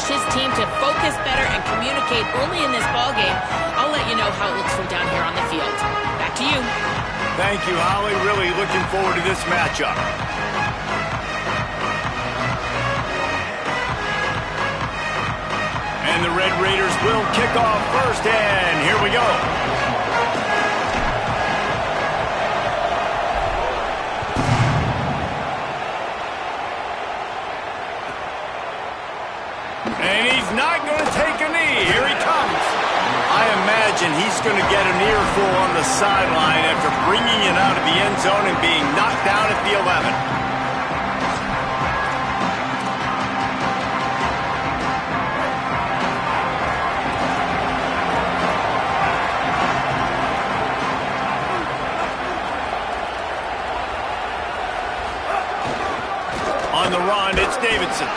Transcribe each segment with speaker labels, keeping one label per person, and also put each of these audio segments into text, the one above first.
Speaker 1: pushed his team to focus better and communicate early in this ballgame. I'll let you know how it looks from down here on the field. Back to you.
Speaker 2: Thank you, Holly. Really looking forward to this matchup. And the Red Raiders will kick off first, and here we go. And he's not going to take a knee. Here he comes. I imagine he's going to get an earful on the sideline after bringing it out of the end zone and being knocked down at the 11. On the run, it's Davidson.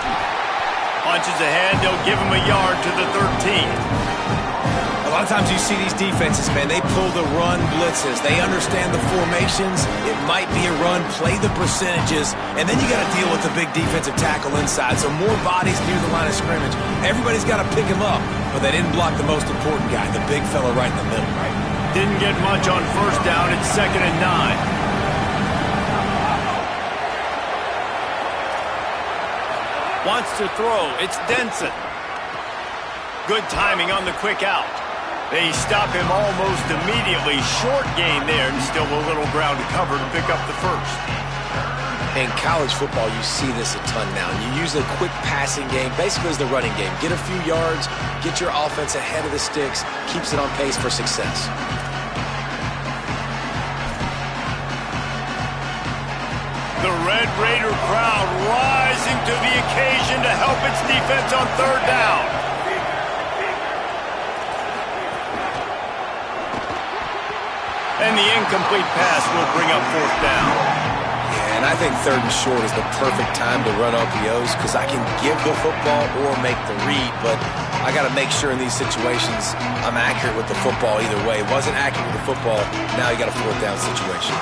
Speaker 2: Punches ahead, they'll give him a yard to the 13.
Speaker 3: A lot of times you see these defenses, man, they pull the run blitzes. They understand the formations. It might be a run, play the percentages, and then you got to deal with the big defensive tackle inside. So more bodies near the line of scrimmage. Everybody's got to pick him up, but they didn't block the most important guy, the big fella right in the middle. Right?
Speaker 2: Didn't get much on first down. It's 2nd and 9. Wants to throw. It's Denson. Good timing on the quick out. They stop him almost immediately. Short gain there, and still a little ground to cover to pick up the first.
Speaker 3: In college football, you see this a ton now. You use a quick passing game, basically as the running game. Get a few yards, get your offense ahead of the sticks, keeps it on pace for success.
Speaker 2: The Red Raider crowd rising to the occasion to help its defense on 3rd down. And the incomplete pass will bring up 4th down.
Speaker 3: Yeah, and I think 3rd and short is the perfect time to run RPOs because I can give the football or make the read, but I got to make sure in these situations I'm accurate with the football either way. Wasn't accurate with the football, now you got a 4th down situation.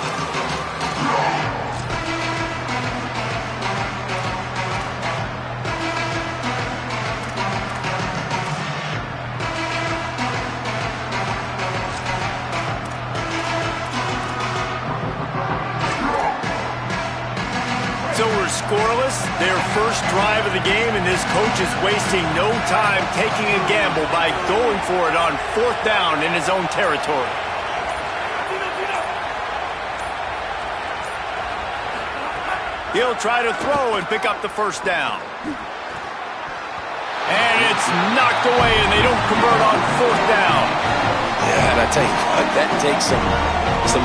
Speaker 2: So we're scoreless, their first drive of the game, and this coach is wasting no time taking a gamble by going for it on 4th down in his own territory. He'll try to throw and pick up the 1st down. And it's knocked away, and they don't convert on 4th down.
Speaker 3: Yeah, and I tell you what, that takes some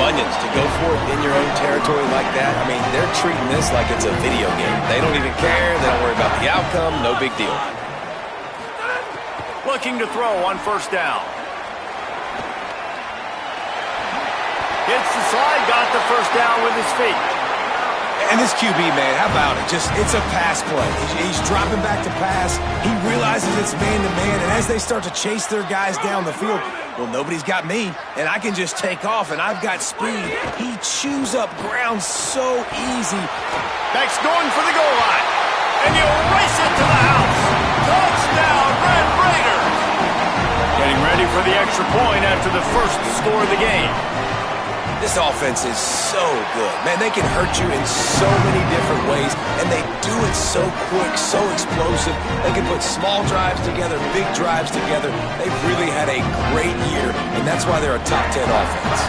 Speaker 3: onions to go for it in your own territory like that. I mean, they're treating this like it's a video game. They don't even care. They don't worry about the outcome. No big deal.
Speaker 2: Looking to throw on 1st down. Hits the slide, got the 1st down with his feet.
Speaker 3: And this QB, man, how about it? It's a pass play. He's dropping back to pass. He realizes it's man-to-man, and as they start to chase their guys down the field, well, nobody's got me, and I can just take off, and I've got speed. He chews up ground so easy.
Speaker 2: Beck's going for the goal line, and he'll race it to the house. Touchdown, Red Raiders! Getting ready for the extra point after the first score of the game.
Speaker 3: This offense is so good. Man, they can hurt you in so many different ways, and they do it so quick, so explosive. They can put small drives together, big drives together. They've really had a great year, and that's why they're a top 10 offense.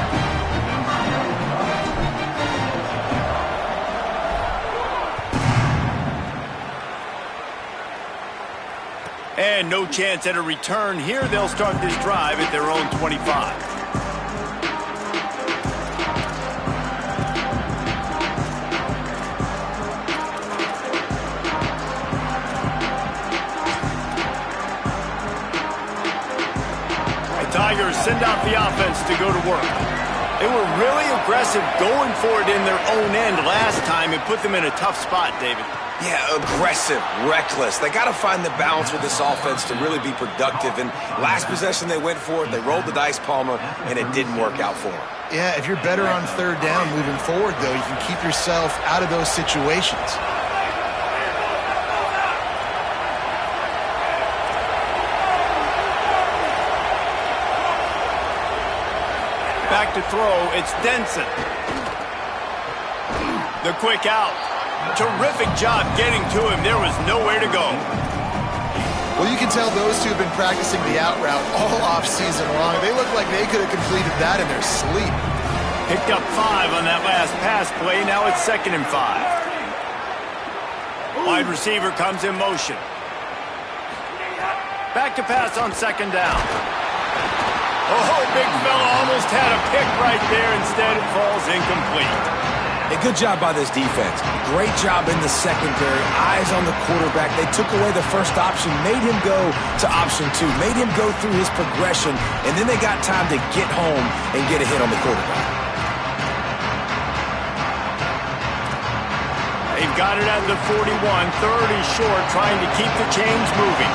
Speaker 2: And no chance at a return here. They'll start this drive at their own 25. Tigers send out the offense to go to work. They were really aggressive going for it in their own end last time and put them in a tough spot, David.
Speaker 3: Yeah, aggressive, reckless. They got to find the balance with this offense to really be productive. And last possession they went for it, they rolled the dice, Palmer, and it didn't work out for them.
Speaker 4: Yeah, if you're better on 3rd down moving forward, though, you can keep yourself out of those situations.
Speaker 2: to throw. It's Denson. The quick out. Terrific job getting to him. There was nowhere to go.
Speaker 4: Well, you can tell those two have been practicing the out route all off-season long. They look like they could have completed that in their sleep.
Speaker 2: Picked up 5 on that last pass play. Now it's 2nd and 5. Wide receiver comes in motion. Back to pass on 2nd down. Oh, big fella almost had a pick right there. Instead, it falls incomplete.
Speaker 3: A good job by this defense. Great job in the secondary. Eyes on the quarterback. They took away the first option, made him go to option 2, made him go through his progression, and then they got time to get home and get a hit on the quarterback.
Speaker 2: They've got it at the 41, 30 short, trying to keep the chains moving.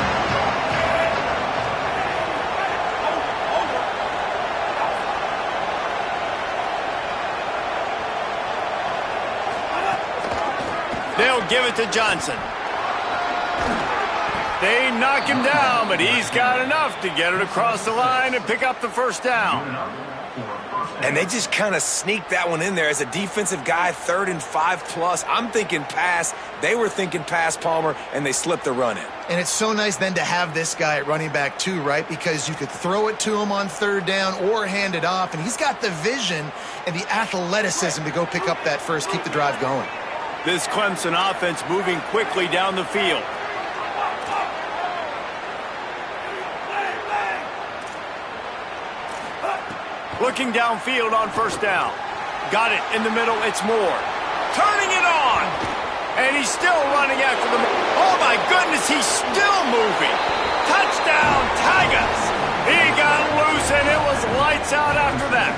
Speaker 2: They'll give it to Johnson. They knock him down, but he's got enough to get it across the line and pick up the first down.
Speaker 3: And they just kind of sneaked that one in there as a defensive guy, 3rd and 5+. I'm thinking pass. They were thinking pass, Palmer, and they slipped the run in.
Speaker 4: And it's so nice then to have this guy at running back too, right? Because you could throw it to him on 3rd down or hand it off, and he's got the vision and the athleticism to go pick up that first, keep the drive going.
Speaker 2: This Clemson offense moving quickly down the field. Looking downfield on 1st down. Got it in the middle. It's Moore. Turning it on. And he's still running after the... Oh, my goodness, he's still moving. Touchdown, Tigers. He got loose, and it was lights out after that.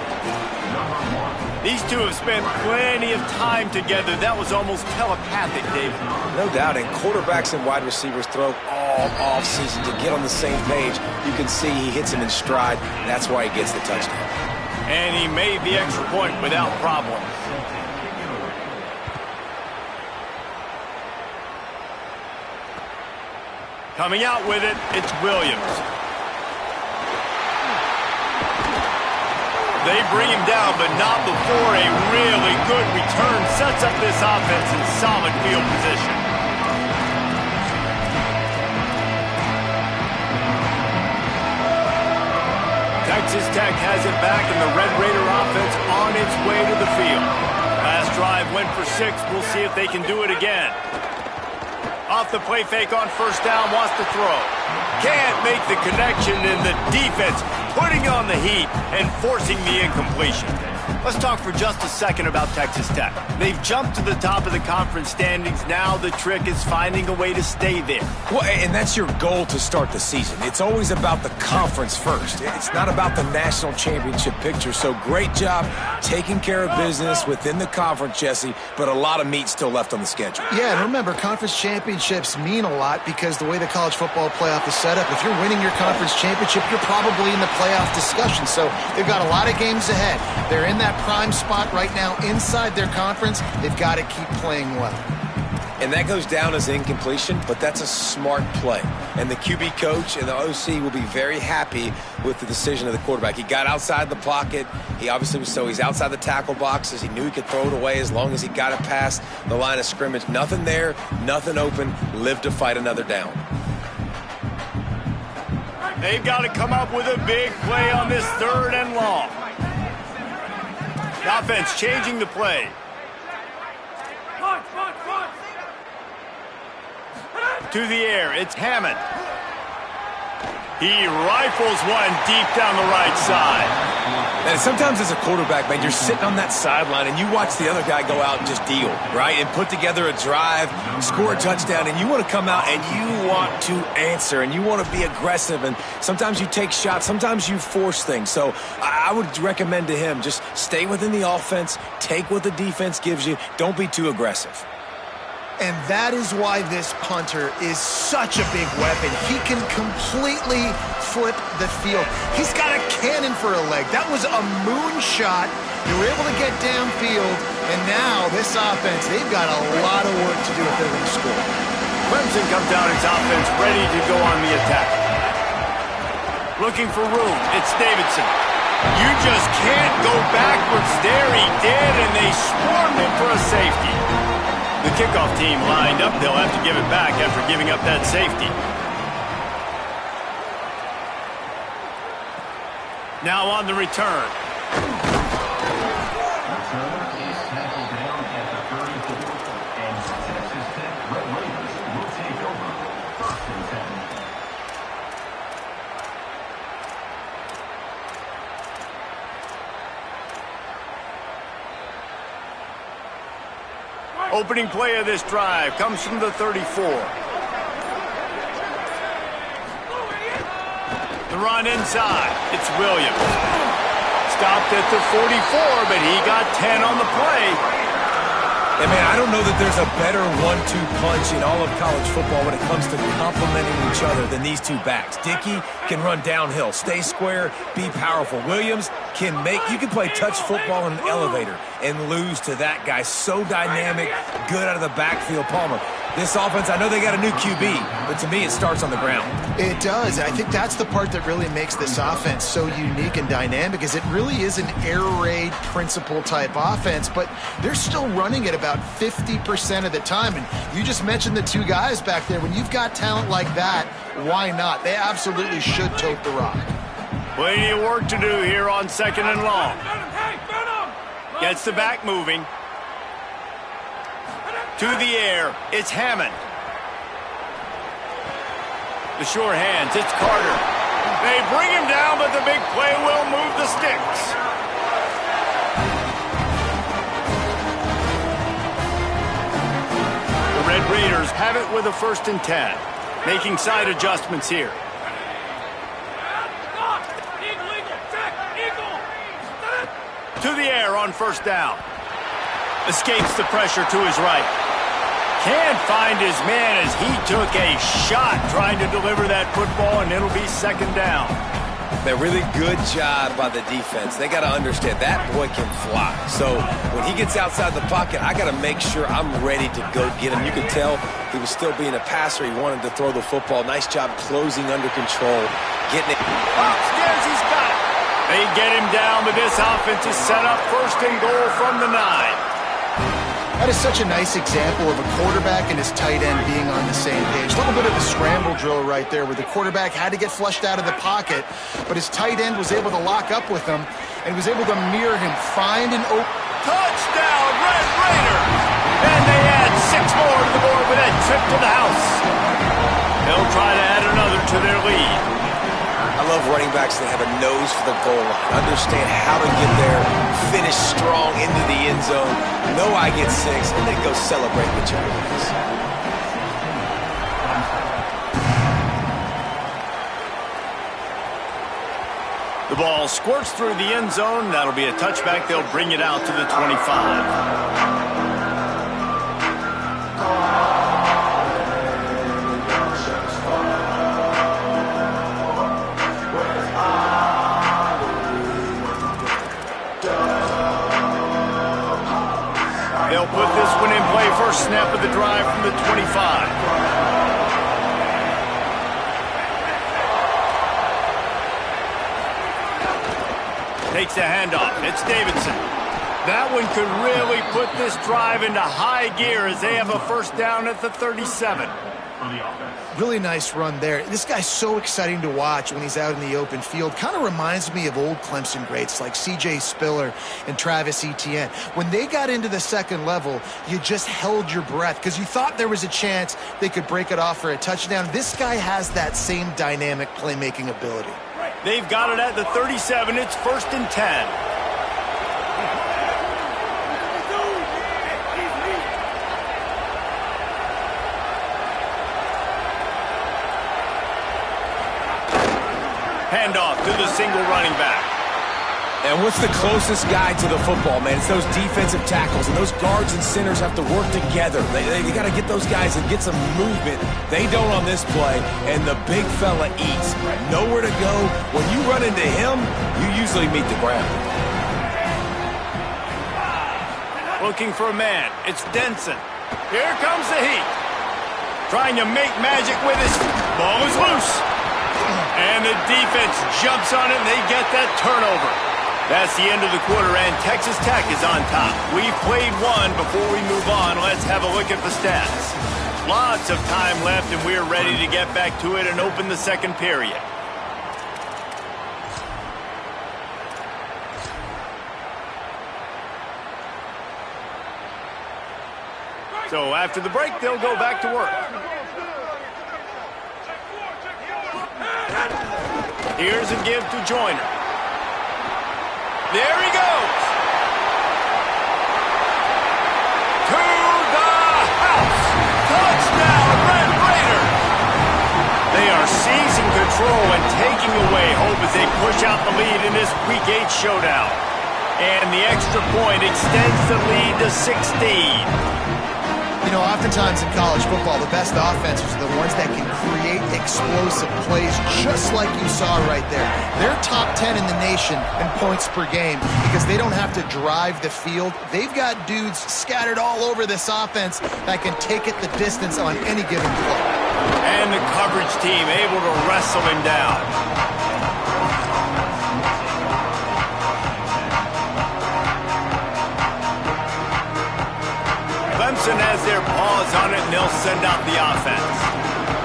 Speaker 2: These two have spent plenty of time together. That was almost telepathic, David.
Speaker 3: No doubt, and quarterbacks and wide receivers throw all offseason to get on the same page. You can see he hits him in stride. That's why he gets the touchdown.
Speaker 2: And he made the extra point without problem. Coming out with it, it's Williams. They bring him down, but not before a really good return sets up this offense in solid field position. Texas Tech has it back, and the Red Raider offense on its way to the field. Last drive went for 6. We'll see if they can do it again. Off the play fake on 1st down, wants to throw. Can't make the connection, and the defense putting on the heat and forcing the incompletion. Let's talk for just a second about Texas Tech. They've jumped to the top of the conference standings. Now the trick is finding a way to stay there.
Speaker 3: Well, and that's your goal to start the season. It's always about the conference first. It's not about the national championship picture. So great job taking care of business within the conference, Jesse, but a lot of meat still left on the schedule.
Speaker 4: Yeah, and remember, conference championships mean a lot because the way the college football playoff is set up, if you're winning your conference championship, you're probably in the playoff discussion. So they've got a lot of games ahead. They're in that prime spot right now inside their conference. They've got to keep playing well.
Speaker 3: And that goes down as incompletion, but that's a smart play. And the QB coach and the OC will be very happy with the decision of the quarterback. He got outside the pocket. He obviously was he's outside the tackle boxes. He knew he could throw it away as long as he got it past the line of scrimmage. Nothing there, nothing open. Live to fight another down.
Speaker 2: They've got to come up with a big play on this 3rd and long. The offense changing the play. To the air, it's Hammond. He rifles one deep down the right side.
Speaker 3: And sometimes as a quarterback, man, you're sitting on that sideline and you watch the other guy go out and just deal, right? And put together a drive, score a touchdown, and you want to come out and you want to answer and you want to be aggressive. And sometimes you take shots, sometimes you force things. So I would recommend to him, just stay within the offense, take what the defense gives you, don't be too aggressive.
Speaker 4: And that is why this punter is such a big weapon. He can completely flip the field. He's got a cannon for a leg. That was a moonshot. They were able to get downfield, and now this offense, they've got a lot of work to do if they're going to score.
Speaker 2: Clemson comes out its offense ready to go on the attack. Looking for room. It's Davidson. You just can't go backwards there. He did, and they swarmed him for a safety. The kickoff team lined up. They'll have to give it back after giving up that safety. Now on the return. Opening play of this drive comes from the 34. The run inside. It's Williams. Stopped at the 44, but he got 10 on the play.
Speaker 3: And, man, I don't know that there's a better 1-2 punch in all of college football when it comes to complementing each other than these two backs. Dickey can run downhill, stay square, be powerful. Williams can make – you can play touch football in an elevator and lose to that guy. So dynamic, good out of the backfield. Palmer, this offense, I know they got a new QB, but to me it starts on the ground.
Speaker 4: It does. I think that's the part that really makes this offense so unique and dynamic is it really is an air raid principle type offense, but they're still running it about 50% of the time. And you just mentioned the two guys back there. When you've got talent like that, why not? They absolutely should tote the rock.
Speaker 2: Plenty of work to do here on 2nd and long. Gets the back moving. To the air, it's Hammond. The sure hands, it's Carter. They bring him down, but the big play will move the sticks. The Red Raiders have it with a 1st and 10. Making side adjustments here. To the air on 1st down. Escapes the pressure to his right. Can't find his man as he took a shot trying to deliver that football, and it'll be 2nd down.
Speaker 3: A really good job by the defense. They got to understand that boy can fly. So when he gets outside the pocket, I got to make sure I'm ready to go get him. You can tell he was still being a passer. He wanted to throw the football. Nice job closing under control, getting it.
Speaker 2: Upstairs, he's got it. They get him down, but this offense is set up 1st and goal from the 9.
Speaker 4: That is such a nice example of a quarterback and his tight end being on the same page. A little bit of a scramble drill right there where the quarterback had to get flushed out of the pocket, but his tight end was able to lock up with him and was able to mirror him, find an open.
Speaker 2: Touchdown, Red Raiders! And they add 6 more to the board with that trip to the house. They'll try to add another to their lead.
Speaker 3: I love running backs that have a nose for the goal line. Understand how to get there, finish strong into the end zone, know I get 6, and then go celebrate with your boys.
Speaker 2: The ball squirts through the end zone. That'll be a touchback. They'll bring it out to the 25. They'll put this one in play. First snap of the drive from the 25. Takes the handoff. It's Davidson. That one could really put this drive into high gear as they have a 1st down at the 37.
Speaker 4: Really nice run there. This guy's so exciting to watch when he's out in the open field. Kind of reminds me of old Clemson greats like C.J. Spiller and Travis Etienne. When they got into the 2nd level, you just held your breath because you thought there was a chance they could break it off for a touchdown. This guy has that same dynamic playmaking ability.
Speaker 2: They've got it at the 37. It's 1st and 10. Handoff to the single running back.
Speaker 3: And what's the closest guy to the football, man? It's those defensive tackles, and those guards and centers have to work together. They got to get those guys and get some movement. They don't on this play, and the big fella eats. Nowhere to go. When you run into him, you usually meet the ground.
Speaker 2: Looking for a man. It's Denson. Here comes the heat. Trying to make magic with his ball is loose. And And the defense jumps on it, and they get that turnover. That's the end of the quarter, and Texas Tech is on top. We've played one. Before we move on, let's have a look at the stats. Lots of time left, and we're ready to get back to it and open the second period. So after the break, they'll go back to work. Here's a give to Joyner. There he goes. To the house. Touchdown, Red Raiders. They are seizing control and taking away hope as they push out the lead in this Week 8 showdown. And the extra point extends the lead to 16.
Speaker 4: You know, oftentimes in college football, the best offenses are the ones that can create explosive plays, just like you saw right there. They're top 10 in the nation in points per game because they don't have to drive the field. They've got dudes scattered all over this offense that can take it the distance on any given play.
Speaker 2: And the coverage team able to wrestle him down. Clemson has their paws on it, and they'll send out the offense.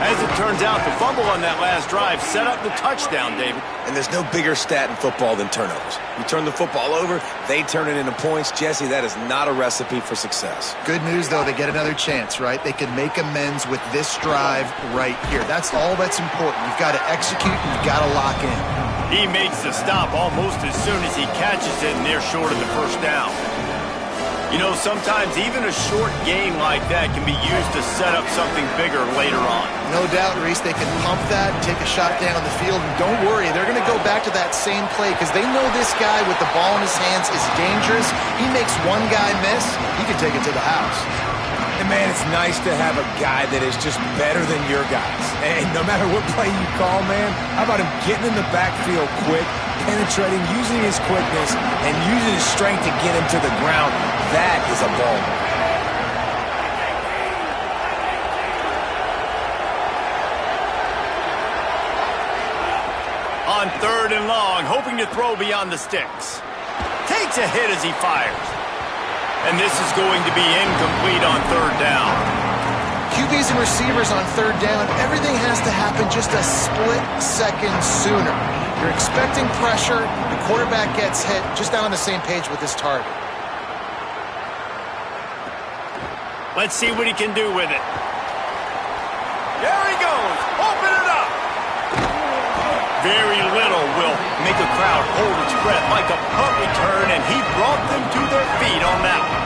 Speaker 2: As it turns out, the fumble on that last drive set up the touchdown, David.
Speaker 3: And there's no bigger stat in football than turnovers. You turn the football over, they turn it into points. Jesse, that is not a recipe for success.
Speaker 4: Good news, though, they get another chance, right? They can make amends with this drive right here. That's all that's important. You've got to execute, and you've got to lock in.
Speaker 2: He makes the stop almost as soon as he catches it, and they're short of the first down. You know, sometimes even a short gain like that can be used to set up something bigger later on.
Speaker 4: No doubt, Reese, they can pump that, take a shot down the field, and don't worry, they're going to go back to that same play because they know this guy with the ball in his hands is dangerous. He makes one guy miss, he can take it to the house.
Speaker 3: And, man, it's nice to have a guy that is just better than your guys. And no matter what play you call, man, how about him getting in the backfield quick, penetrating, using his quickness, and using his strength to get him to the ground. That is a ball.
Speaker 2: On 3rd and long, hoping to throw beyond the sticks. Takes a hit as he fires. And this is going to be incomplete on 3rd down.
Speaker 4: QBs and receivers on 3rd down, everything has to happen just a split second sooner. You're expecting pressure, the quarterback gets hit, just not on the same page with his target.
Speaker 2: Let's see what he can do with it. There he goes. Open it up. Very little will make a crowd hold its breath like a punt return, and he brought them to their feet on that one.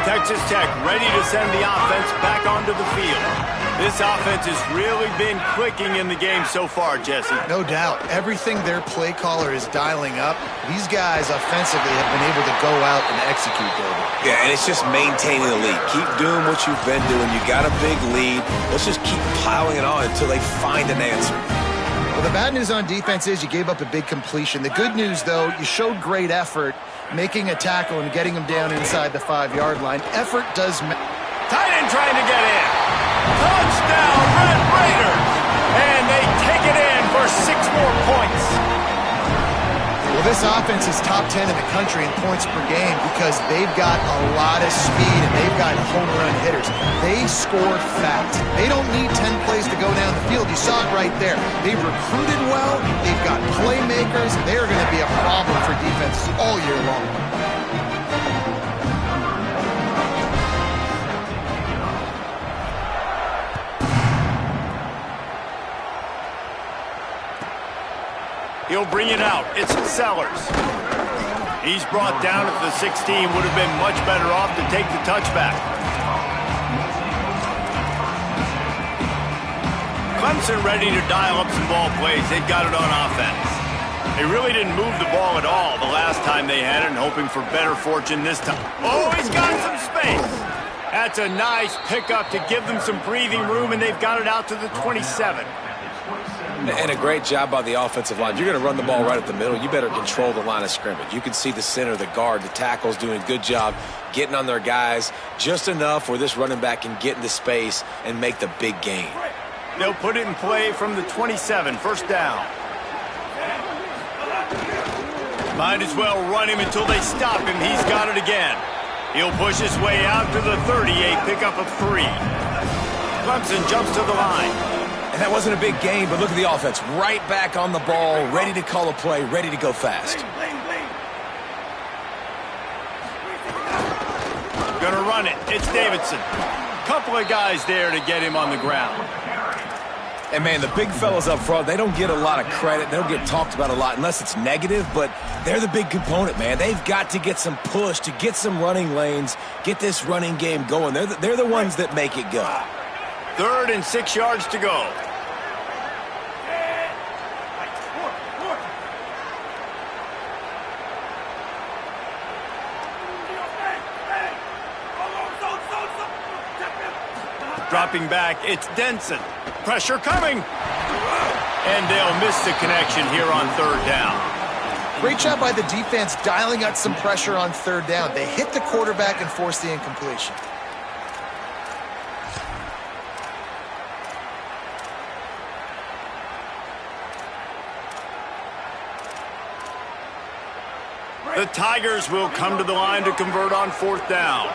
Speaker 2: Texas Tech ready to send the offense back onto the field. This offense has really been clicking in the game so far, Jesse.
Speaker 4: No doubt. Everything their play caller is dialing up, these guys offensively have been able to go out and execute, David.
Speaker 3: Yeah, and it's just maintaining the lead. Keep doing what you've been doing. You got a big lead. Let's just keep piling it on until they find an answer.
Speaker 4: Well, the bad news on defense is you gave up a big completion. The good news, though, you showed great effort making a tackle and getting them down inside the 5-yard line. Effort does matter.
Speaker 2: Tight end trying to get in. Touchdown, Red Raiders! And they take it in for 6 more points.
Speaker 4: Well, this offense is top 10 in the country in points per game because they've got a lot of speed and they've got home run hitters. They scored fast. They don't need 10 plays to go down the field. You saw it right there. They've recruited well. They've got playmakers. They're going to be a problem for defenses all year long.
Speaker 2: He'll bring it out. It's Sellers. He's brought down at the 16. Would have been much better off to take the touchback. Clemson ready to dial up some ball plays. They've got it on offense. They really didn't move the ball at all the last time they had it, and hoping for better fortune this time. Oh, he's got some space. That's a nice pickup to give them some breathing room, and they've got it out to the 27.
Speaker 3: And a great job by the offensive line. You're going to run the ball right at the middle. You better control the line of scrimmage. You can see the center, the guard, the tackles doing a good job getting on their guys just enough where this running back can get into space and make the big gain.
Speaker 2: They'll put it in play from the 27, first down. Might as well run him until they stop him. He's got it again. He'll push his way out to the 30, a pickup of 3. Clemson jumps to the line.
Speaker 3: And that wasn't a big gain, but look at the offense. Right back on the ball, ready to call a play, ready to go fast.
Speaker 2: Gonna run it. It's Davidson. Couple of guys there to get him on the ground.
Speaker 3: And, man, the big fellas up front, they don't get a lot of credit. They don't get talked about a lot unless it's negative, but they're the big component, man. They've got to get some push, to get some running lanes, get this running game going. They're the ones that make it go.
Speaker 2: 3rd and 6 yards to go. Dropping back, it's Denson. Pressure coming. And they'll miss the connection here on 3rd down.
Speaker 4: Great job by the defense dialing out some pressure on 3rd down. They hit the quarterback and forced the incompletion.
Speaker 2: The Tigers will come to the line to convert on 4th down.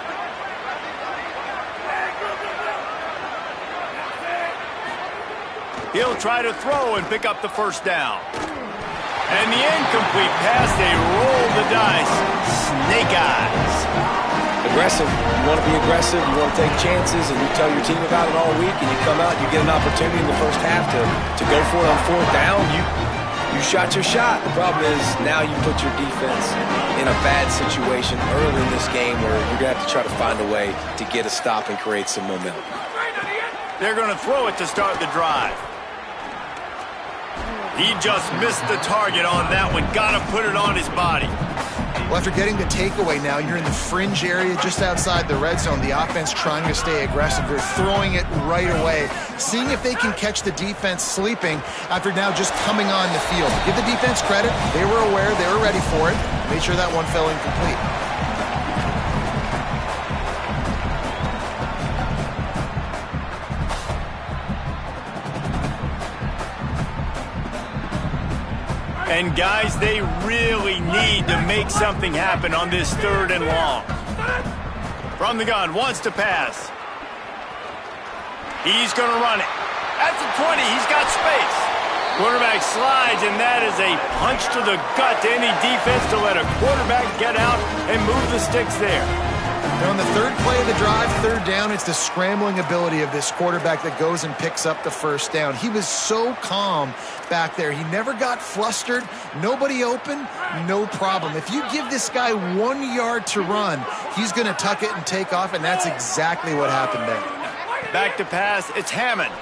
Speaker 2: He'll try to throw and pick up the first down. And the incomplete pass, they roll the dice. Snake eyes.
Speaker 3: Aggressive. You want to be aggressive. You want to take chances, and you tell your team about it all week, and you come out and you get an opportunity in the first half to go for it on 4th down. You shot your shot. The problem is now you put your defense in a bad situation early in this game where you're going to have to try to find a way to get a stop and create some momentum.
Speaker 2: They're going to throw it to start the drive. He just missed the target on that one. Got to put it on his body.
Speaker 4: Well, after getting the takeaway now, you're in the fringe area just outside the red zone. The offense trying to stay aggressive. They're throwing it right away, seeing if they can catch the defense sleeping after now just coming on the field. Give the defense credit. They were aware. They were ready for it. Made sure that one fell incomplete.
Speaker 2: And, guys, they really need to make something happen on this 3rd and long. From the gun, wants to pass. He's going to run it. At the 20, he's got space. Quarterback slides, and that is a punch to the gut to any defense to let a quarterback get out and move the sticks there.
Speaker 4: Now on the 3rd play of the drive, 3rd down, it's the scrambling ability of this quarterback that goes and picks up the first down. He was so calm back there. He never got flustered. Nobody open, no problem. If you give this guy 1 yard to run, he's going to tuck it and take off, and that's exactly what happened there.
Speaker 2: Back to pass, it's Hammond.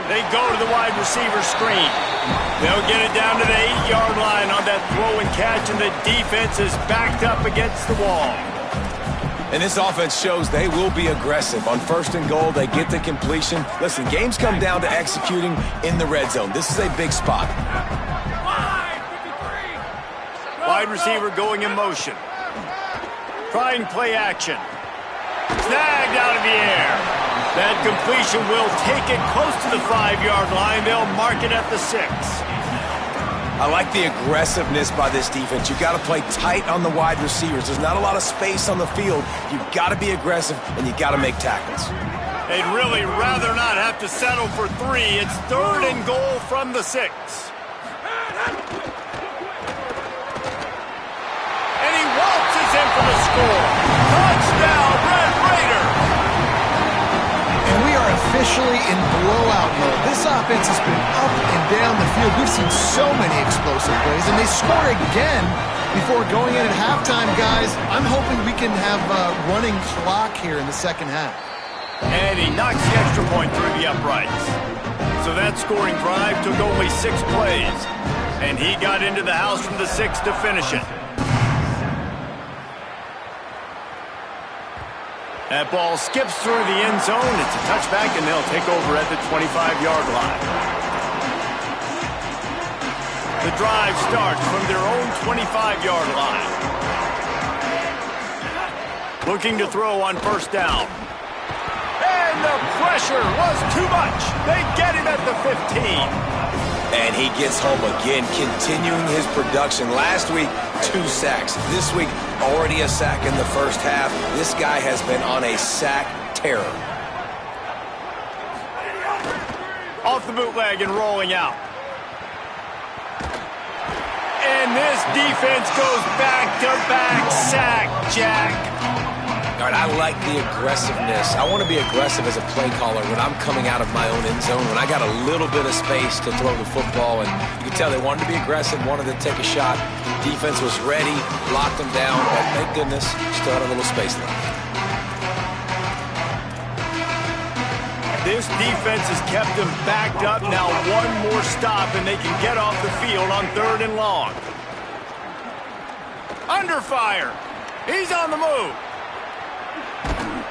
Speaker 2: They go to the wide receiver screen. They'll get it down to the 8-yard line on that throw and catch, and the defense is backed up against the wall.
Speaker 3: And this offense shows they will be aggressive. On 1st and goal, they get the completion. Listen, games come down to executing in the red zone. This is a big spot.
Speaker 2: Wide receiver going in motion. Trying play action. Snagged out of the air. That completion will take it close to the 5-yard line. They'll mark it at the 6.
Speaker 3: I like the aggressiveness by this defense. You've got to play tight on the wide receivers. There's not a lot of space on the field. You've got to be aggressive, and you've got to make tackles.
Speaker 2: They'd really rather not have to settle for 3. It's 3rd and goal from the 6. And he waltzes in for the score. Touchdown, Red Raider!
Speaker 4: And we are officially in blowout mode. This offense has been up and down the field. We've seen so many explosive plays, and they score again before going in at halftime, guys. I'm hoping we can have a running clock here in the second half.
Speaker 2: And he knocks the extra point through the uprights. So that scoring drive took only 6 plays, and he got into the house from the 6 to finish it. That ball skips through the end zone. It's a touchback, and they'll take over at the 25-yard line. The drive starts from their own 25-yard line. Looking to throw on first down. And the pressure was too much. They get him at the 15.
Speaker 3: And he gets home again, continuing his production. Last week, 2 sacks. This week, already a sack in the first half. This guy has been on a sack terror.
Speaker 2: Off the bootleg and rolling out. And this defense goes back-to-back sack, Jack.
Speaker 3: All right, I like the aggressiveness. I want to be aggressive as a play caller when I'm coming out of my own end zone, when I got a little bit of space to throw the football. And you can tell they wanted to be aggressive, wanted to take a shot. Defense was ready, locked them down, but thank goodness, still had a little space left.
Speaker 2: This defense has kept them backed up. Now one more stop, and they can get off the field on 3rd and long. Under fire. He's on the move.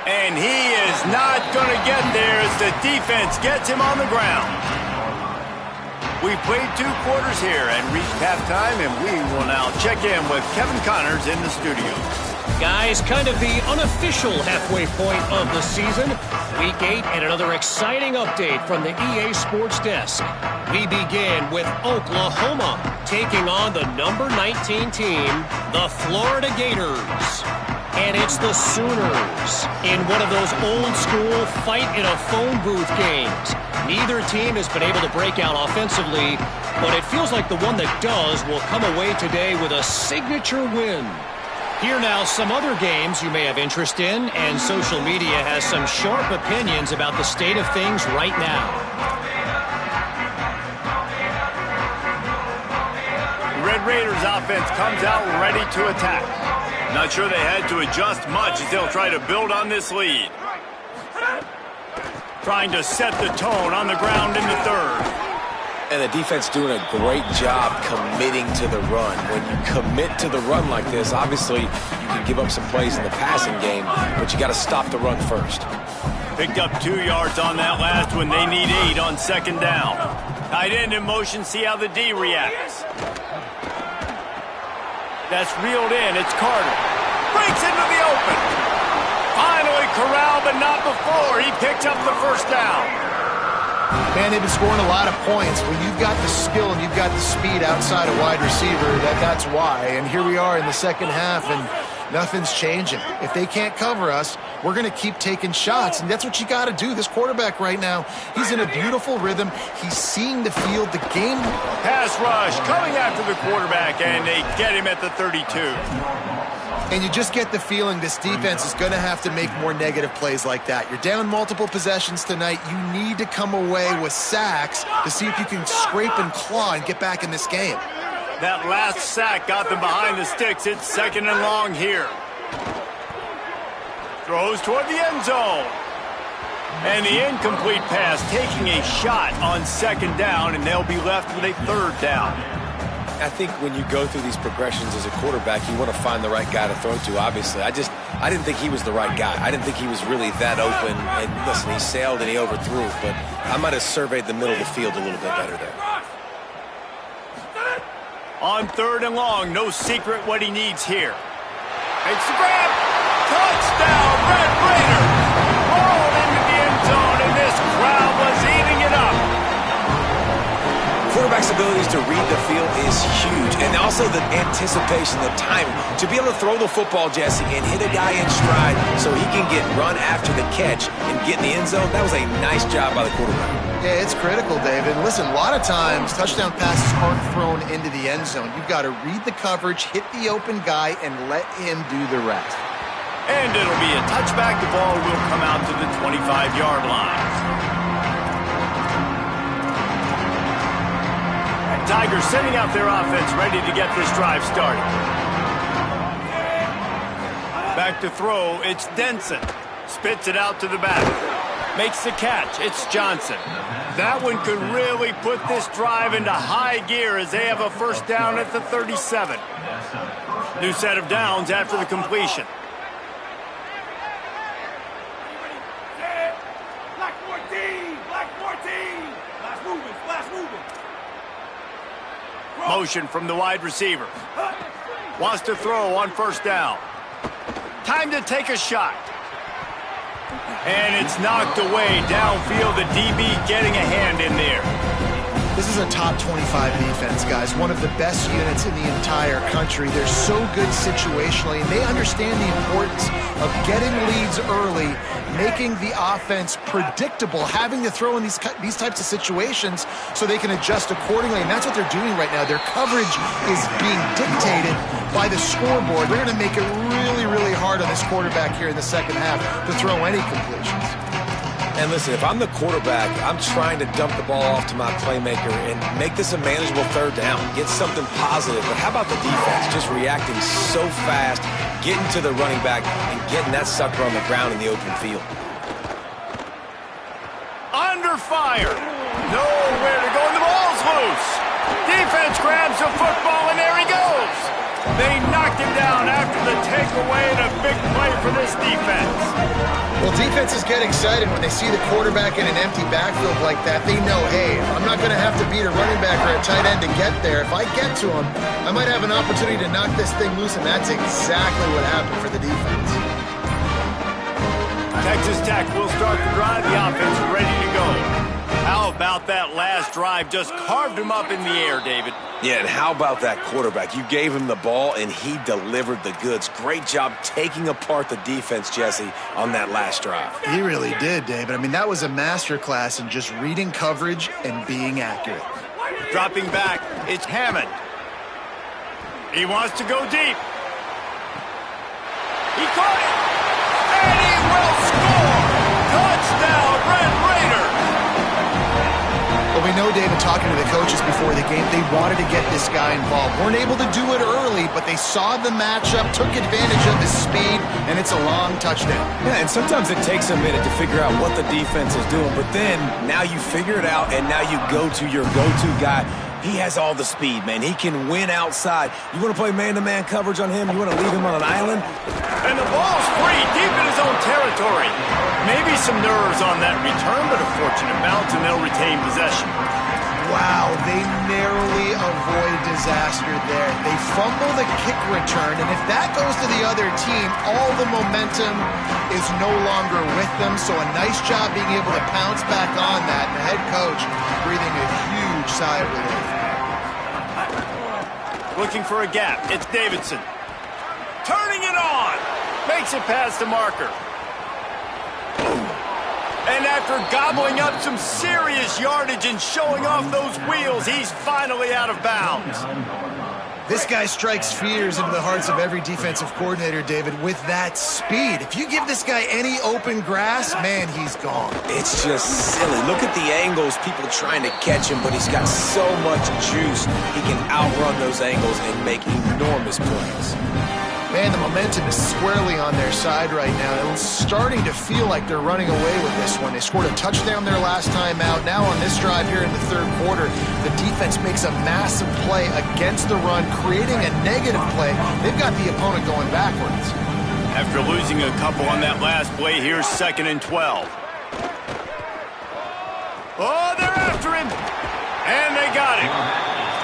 Speaker 2: And he is not going to get there as the defense gets him on the ground. We've played 2 quarters here and reached halftime, and we will now check in with Kevin Connors in the studio.
Speaker 5: Guys, kind of the unofficial halfway point of the season. Week 8 and another exciting update from the EA Sports Desk. We begin with Oklahoma taking on the number 19 team, the Florida Gators. And it's the Sooners in one of those old-school fight-in-a-phone-booth games. Neither team has been able to break out offensively, but it feels like the one that does will come away today with a signature win. Here now, some other games you may have interest in, and social media has some sharp opinions about the state of things right now.
Speaker 2: The Red Raiders offense comes out ready to attack. Not sure they had to adjust much as they'll try to build on this lead. Trying to set the tone on the ground in the 3rd.
Speaker 3: And the defense doing a great job committing to the run. When you commit to the run like this, obviously you can give up some plays in the passing game, but you got to stop the run first.
Speaker 2: Picked up 2 yards on that last one. They need 8 on 2nd down. Tight end in motion, see how the D reacts. That's reeled in. It's Carter. Breaks into the open. Finally corralled, but not before. He picks up the first down.
Speaker 4: Man, they've been scoring a lot of points. When you've got the skill and you've got the speed outside a wide receiver, that's why. And here we are in the second half, and nothing's changing. If they can't cover us, we're going to keep taking shots, and that's what you got to do. This quarterback right now, he's in a beautiful rhythm. He's seeing the field, the game.
Speaker 2: Pass rush coming after the quarterback, and they get him at the 32.
Speaker 4: And you just get the feeling this defense is going to have to make more negative plays like that. You're down multiple possessions tonight. You need to come away with sacks to see if you can scrape and claw and get back in this game.
Speaker 2: That last sack got them behind the sticks. It's 2nd and long here. Throws toward the end zone. And the incomplete pass taking a shot on 2nd down, and they'll be left with a 3rd down.
Speaker 3: I think when you go through these progressions as a quarterback, you want to find the right guy to throw to, obviously. I didn't think he was the right guy. I didn't think he was really that open. And listen, he sailed and he overthrew, but I might have surveyed the middle of the field a little bit better there.
Speaker 2: On 3rd and long, no secret what he needs here. Makes the grab. Touchdown, Red Raider. Rolled into the end zone, and this crowd was eating it up.
Speaker 3: Quarterback's abilities to read the field is huge, and also the anticipation, the timing. To be able to throw the football, Jesse, and hit a guy in stride so he can get run after the catch and get in the end zone, that was a nice job by the quarterback.
Speaker 4: Yeah, it's critical, David. Listen, a lot of times touchdown passes aren't thrown into the end zone. You've got to read the coverage, hit the open guy, and let him do the rest.
Speaker 2: And it'll be a touchback. The ball will come out to the 25-yard line. And Tigers sending out their offense, ready to get this drive started. Back to throw, it's Denson. Spits it out to the back. Makes the catch, it's Johnson. That one could really put this drive into high gear as they have a first down at the 37. New set of downs after the completion. Motion from the wide receiver. Wants to throw on first down. Time to take a shot. And it's knocked away downfield. The DB getting a hand in there.
Speaker 4: This is a top 25 defense, guys. One of the best units in the entire country. They're so good situationally, and they understand the importance of getting leads early, making the offense predictable, having to throw in these types of situations so they can adjust accordingly, and that's what they're doing right now. Their coverage is being dictated by the scoreboard. They're going to make it really, really hard on this quarterback here in the second half to throw any completions.
Speaker 3: And listen, if I'm the quarterback, I'm trying to dump the ball off to my playmaker and make this a manageable third down, get something positive. But how about the defense just reacting so fast, getting to the running back, and getting that sucker on the ground in the open field?
Speaker 2: Under fire. Nowhere to go, and the ball's loose. Defense grabs the football, and there he goes. They knocked him down after the takeaway, and a big play for this defense.
Speaker 4: Well, defenses get excited when they see the quarterback in an empty backfield like that. They know, hey, I'm not going to have to beat a running back or a tight end to get there. If I get to him, I might have an opportunity to knock this thing loose, and that's exactly what happened for the defense.
Speaker 2: Texas Tech will start the drive. The offense ready to go. How about that last drive? Just carved him up in the air, David.
Speaker 3: Yeah, and how about that quarterback? You gave him the ball, and he delivered the goods. Great job taking apart the defense, Jesse, on that last drive.
Speaker 4: He really did, David. I mean, that was a masterclass in just reading coverage and being accurate.
Speaker 2: Dropping back, it's Hammond. He wants to go deep. He caught it, and he will score! Touchdown, Red Raiders!
Speaker 4: Well, we know, David, talking to the coaches before the game, they wanted to get this guy involved. Weren't able to do it early, but they saw the matchup, took advantage of his speed, and it's a long touchdown.
Speaker 3: Yeah, and sometimes it takes a minute to figure out what the defense is doing, but then now you figure it out, and now you go to your go-to guy. He has all the speed, man. He can win outside. You want to play man-to-man coverage on him? You want to leave him on an island?
Speaker 2: And the ball's free, deep in his own territory. Maybe some nerves on that return, but a fortunate bounce, and they'll retain possession.
Speaker 4: Wow, they narrowly avoid disaster there. They fumble the kick return, and if that goes to the other team, all the momentum is no longer with them. So a nice job being able to pounce back on that. And the head coach breathing a huge sigh of relief.
Speaker 2: Looking for a gap. It's Davidson. Turning it on. Makes it past the marker. And after gobbling up some serious yardage and showing off those wheels, he's finally out of bounds.
Speaker 4: This guy strikes fears into the hearts of every defensive coordinator, David, with that speed. If you give this guy any open grass, man, he's gone.
Speaker 3: It's just silly. Look at the angles, people trying to catch him, but he's got so much juice. He can outrun those angles and make enormous plays.
Speaker 4: Man, the momentum is squarely on their side right now. It's starting to feel like they're running away with this one. They scored a touchdown their last time out. Now on this drive here in the third quarter, the defense makes a massive play against the run, creating a negative play. They've got the opponent going backwards.
Speaker 2: After losing a couple on that last play, here's 2nd and 12. Oh, they're after him! And they got him.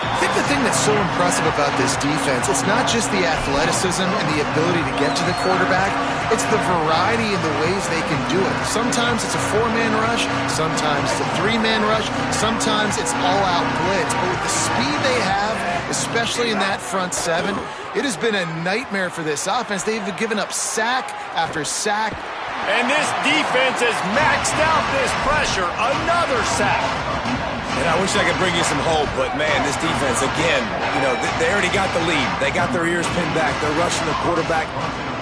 Speaker 4: I think the thing that's so impressive about this defense, it's not just the athleticism and the ability to get to the quarterback, it's the variety in the ways they can do it. Sometimes it's a 4-man rush, sometimes it's a 3-man rush, sometimes it's all-out blitz. But with the speed they have, especially in that front seven, it has been a nightmare for this offense. They've given up sack after sack.
Speaker 2: And this defense has maxed out this pressure. Another sack.
Speaker 3: And I wish I could bring you some hope, but, man, this defense, again, you know, they already got the lead. They got their ears pinned back. They're rushing the quarterback.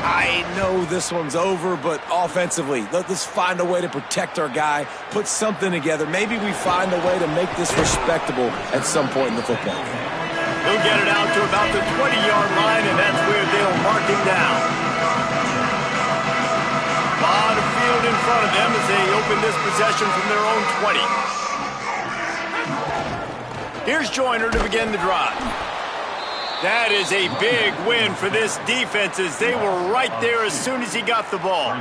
Speaker 3: I know this one's over, but offensively, let's find a way to protect our guy, put something together. Maybe we find a way to make this respectable at some point in the football game.
Speaker 2: He'll get it out to about the 20-yard line, and that's where they'll mark him down. A lot of field in front of them as they open this possession from their own 20. Here's Joyner to begin the drive. That is a big win for this defense as they were right there as soon as he got the ball.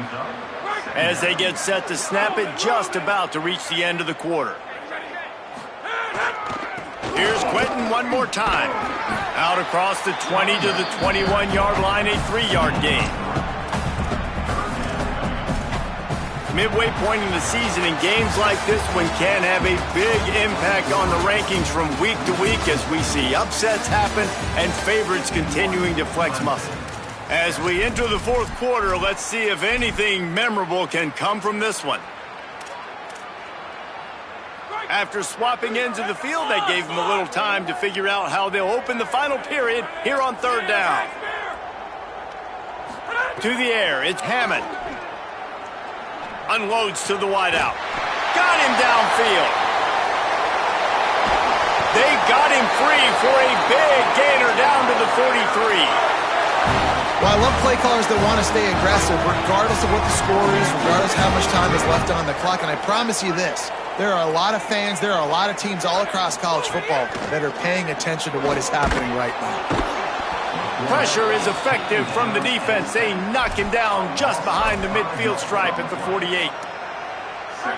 Speaker 2: As they get set to snap it, just about to reach the end of the quarter. Here's Quentin one more time. Out across the 20 to the 21-yard line, a 3-yard gain. Midway point in the season, and games like this one can have a big impact on the rankings from week to week as we see upsets happen and favorites continuing to flex muscle. As we enter the fourth quarter, let's see if anything memorable can come from this one. After swapping ends of the field, that gave them a little time to figure out how they'll open the final period here on third down. To the air, it's Hammond. Unloads to the wideout. Got him downfield. They got him free for a big gainer down to the 43.
Speaker 4: Well, I love play callers that want to stay aggressive regardless of what the score is, regardless of how much time is left on the clock. And I promise you this, there are a lot of fans, there are a lot of teams all across college football that are paying attention to what is happening right now.
Speaker 2: Pressure is effective from the defense. They knock him down just behind the midfield stripe at the 48.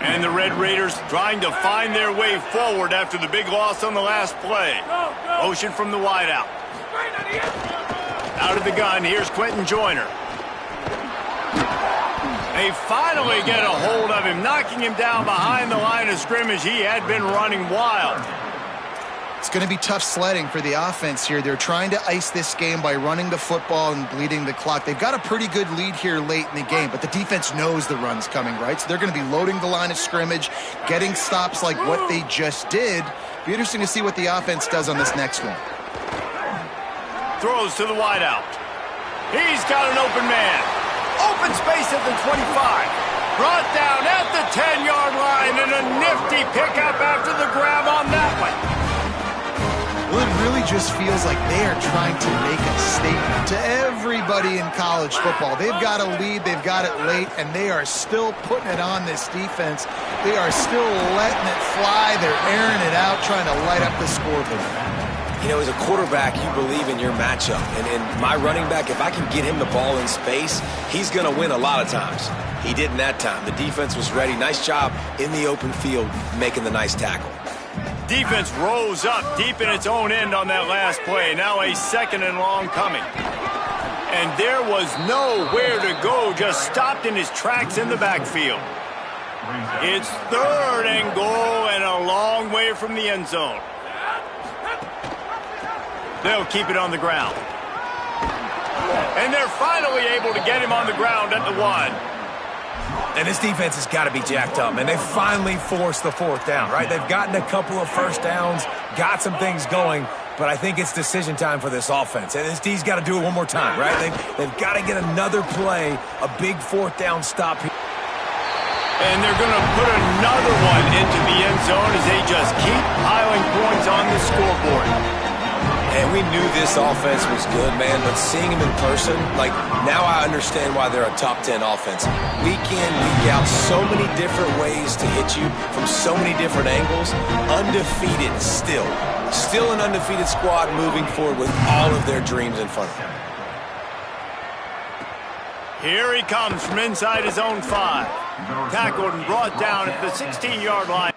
Speaker 2: And the Red Raiders trying to find their way forward after the big loss on the last play. Motion from the wideout. Out of the gun, here's Quentin Joyner. They finally get a hold of him, knocking him down behind the line of scrimmage. He had been running wild.
Speaker 4: It's going to be tough sledding for the offense here. They're trying to ice this game by running the football and bleeding the clock. They've got a pretty good lead here late in the game, but the defense knows the run's coming, right? So they're going to be loading the line of scrimmage, getting stops like what they just did. Be interesting to see what the offense does on this next one.
Speaker 2: Throws to the wideout. He's got an open man. Open space at the 25. Brought down at the 10-yard line, and a nifty pickup after the grab on that one.
Speaker 4: Well, it really just feels like they are trying to make a statement to everybody in college football. They've got a lead, they've got it late, and they are still putting it on this defense. They are still letting it fly. They're airing it out, trying to light up the scoreboard.
Speaker 3: You know, as a quarterback, you believe in your matchup. And my running back, if I can get him the ball in space, he's going to win a lot of times. He didn't that time. The defense was ready. Nice job in the open field making the nice tackle.
Speaker 2: Defense rose up deep in its own end on that last play. Now a 2nd and long coming. And there was nowhere to go, just stopped in his tracks in the backfield. It's 3rd and goal and a long way from the end zone. They'll keep it on the ground. And they're finally able to get him on the ground at the 1.
Speaker 3: And this defense has got to be jacked up, and they finally forced the 4th down, right? They've gotten a couple of first downs, got some things going, but I think it's decision time for this offense. And this D's got to do it one more time, right? They've got to get another play, a big 4th down stop here.
Speaker 2: And they're going to put another one into the end zone as they just keep piling points on the scoreboard.
Speaker 3: And we knew this offense was good, man, but seeing them in person, like, now I understand why they're a top 10 offense. Week in, week out, so many different ways to hit you from so many different angles. Undefeated still. Still an undefeated squad moving forward with all of their dreams in front of them.
Speaker 2: Here he comes from inside his own 5. Tackled and brought down at the 16-yard line.